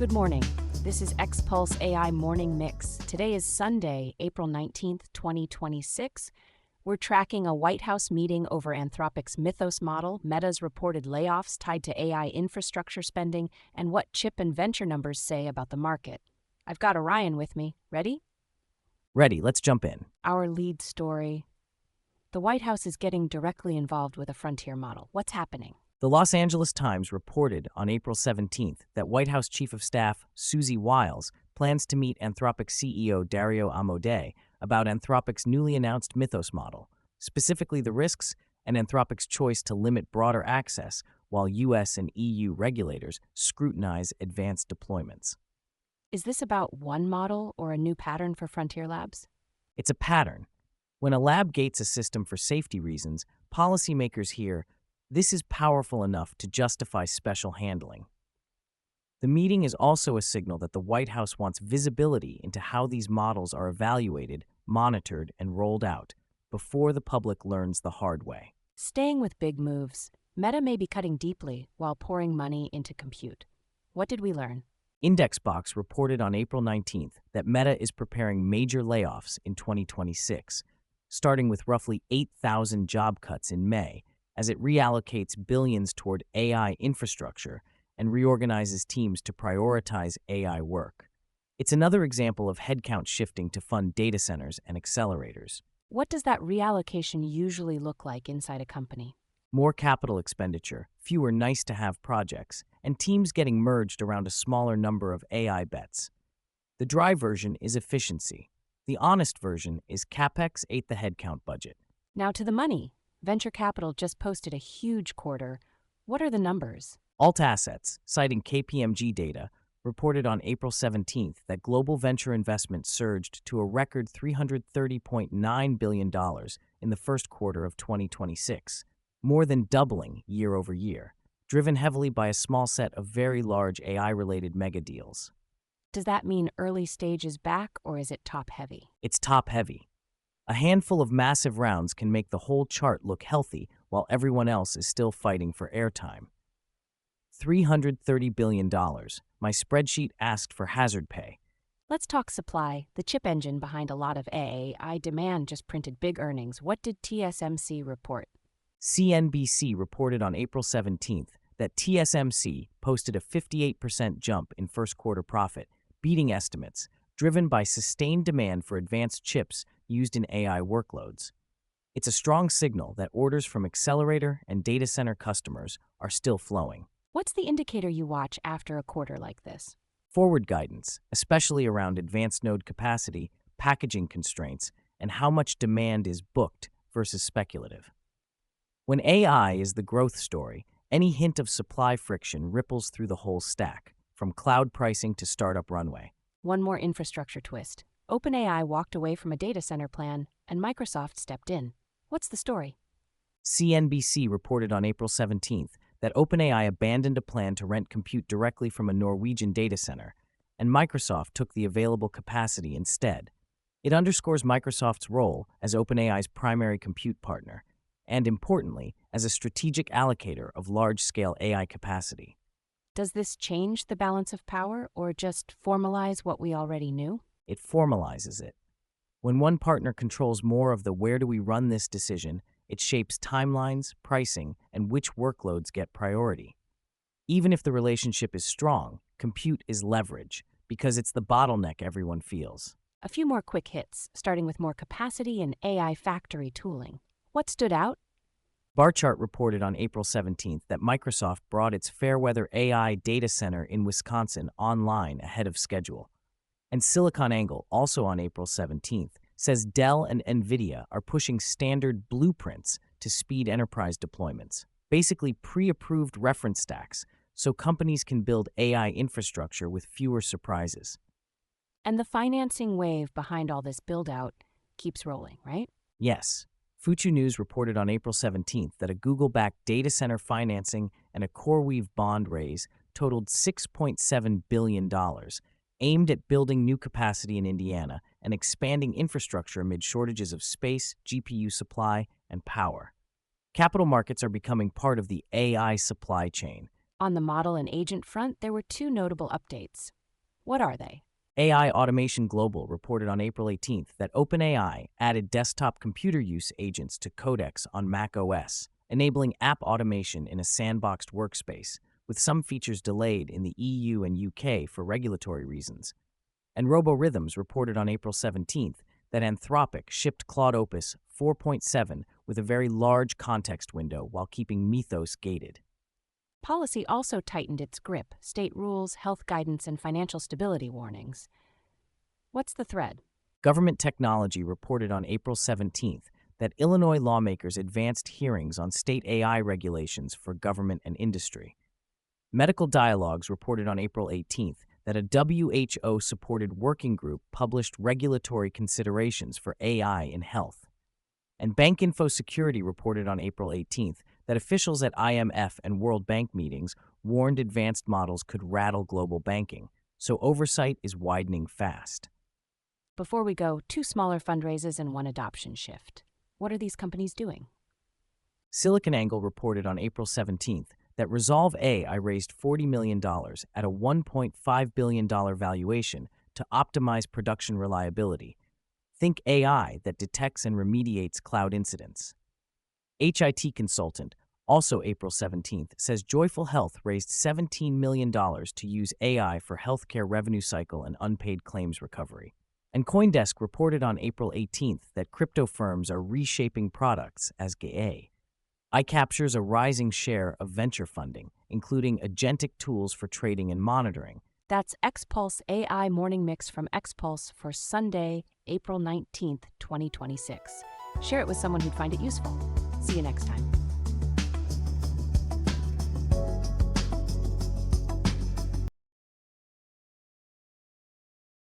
Good morning. This is X-Pulse AI Morning Mix. Today is Sunday, April 19th, 2026. We're tracking a White House meeting over Anthropic's Mythos model, Meta's reported layoffs tied to AI infrastructure spending, and what chip and venture numbers say about the market. I've got Orion with me. Ready? Ready, let's jump in. Our lead story. The White House is getting directly involved with a frontier model. What's happening? The Los Angeles Times reported on April 17th that White House Chief of Staff Susie Wiles plans to meet Anthropic CEO Dario Amodei about Anthropic's newly announced Mythos model, specifically the risks and Anthropic's choice to limit broader access while U.S. and EU regulators scrutinize advanced deployments. Is this about one model or a new pattern for frontier labs? It's a pattern. When a lab gates a system for safety reasons, policymakers hear, "This is powerful enough to justify special handling." The meeting is also a signal that the White House wants visibility into how these models are evaluated, monitored, and rolled out before the public learns the hard way. Staying with big moves, Meta may be cutting deeply while pouring money into compute. What did we learn? Indexbox reported on April 19th that Meta is preparing major layoffs in 2026, starting with roughly 8,000 job cuts in May, as it reallocates billions toward AI infrastructure and reorganizes teams to prioritize AI work. It's another example of headcount shifting to fund data centers and accelerators. What does that reallocation usually look like inside a company? More capital expenditure, fewer nice-to-have projects, and teams getting merged around a smaller number of AI bets. The dry version is efficiency. The honest version is CapEx ate the headcount budget. Now to the money. Venture capital just posted a huge quarter. What are the numbers? Alt Assets, citing KPMG data, reported on April 17th that global venture investment surged to a record $330.9 billion in the first quarter of 2026, more than doubling year over year, driven heavily by a small set of very large AI-related megadeals. Does that mean early stage is back, or is it top-heavy? It's top-heavy. A handful of massive rounds can make the whole chart look healthy while everyone else is still fighting for airtime. $330 billion. My spreadsheet asked for hazard pay. Let's talk supply. The chip engine behind a lot of AI demand just printed big earnings. What did TSMC report? CNBC reported on April 17th that TSMC posted a 58% jump in first quarter profit, beating estimates, driven by sustained demand for advanced chips used in AI workloads. It's a strong signal that orders from accelerator and data center customers are still flowing. What's the indicator you watch after a quarter like this? Forward guidance, especially around advanced node capacity, packaging constraints, and how much demand is booked versus speculative. When AI is the growth story, any hint of supply friction ripples through the whole stack, from cloud pricing to startup runway. One more infrastructure twist. OpenAI walked away from a data center plan, and Microsoft stepped in. What's the story? CNBC reported on April 17th that OpenAI abandoned a plan to rent compute directly from a Norwegian data center, and Microsoft took the available capacity instead. It underscores Microsoft's role as OpenAI's primary compute partner, and importantly, as a strategic allocator of large-scale AI capacity. Does this change the balance of power or just formalize what we already knew? It formalizes it. When one partner controls more of the where do we run this decision, it shapes timelines, pricing, and which workloads get priority. Even if the relationship is strong, compute is leverage, because it's the bottleneck everyone feels. A few more quick hits, starting with more capacity and AI factory tooling. What stood out? Barchart reported on April 17th that Microsoft brought its Fairweather AI data center in Wisconsin online ahead of schedule. And SiliconANGLE, also on April 17th, says Dell and Nvidia are pushing standard blueprints to speed enterprise deployments, basically pre-approved reference stacks, so companies can build AI infrastructure with fewer surprises. And the financing wave behind all this build-out keeps rolling, right? Yes. Futu News reported on April 17th that a Google-backed data center financing and a CoreWeave bond raise totaled $6.7 billion, aimed at building new capacity in Indiana and expanding infrastructure amid shortages of space, GPU supply, and power. Capital markets are becoming part of the AI supply chain. On the model and agent front, there were two notable updates. What are they? AI Automation Global reported on April 18th that OpenAI added desktop computer use agents to Codex on macOS, enabling app automation in a sandboxed workspace, with some features delayed in the EU and UK for regulatory reasons. And RoboRhythms reported on April 17th that Anthropic shipped Claude Opus 4.7 with a very large context window while keeping Mythos gated. Policy also tightened its grip, state rules, health guidance, and financial stability warnings. What's the thread? Government Technology reported on April 17th that Illinois lawmakers advanced hearings on state AI regulations for government and industry. Medical Dialogues reported on April 18th that a WHO-supported working group published regulatory considerations for AI in health. And BankInfo Security reported on April 18th that officials at IMF and World Bank meetings warned advanced models could rattle global banking, so oversight is widening fast. Before we go, two smaller fundraisers and one adoption shift. What are these companies doing? SiliconANGLE reported on April 17th that Resolve AI raised $40 million at a $1.5 billion valuation to optimize production reliability. Think AI that detects and remediates cloud incidents. HIT Consultant, also April 17th, says Joyful Health raised $17 million to use AI for healthcare revenue cycle and unpaid claims recovery. And CoinDesk reported on April 18th that crypto firms are reshaping products as GAA. I captures a rising share of venture funding, including agentic tools for trading and monitoring. That's XPulse AI Morning Mix from XPulse for Sunday, April 19th, 2026. Share it with someone who'd find it useful. See you next time.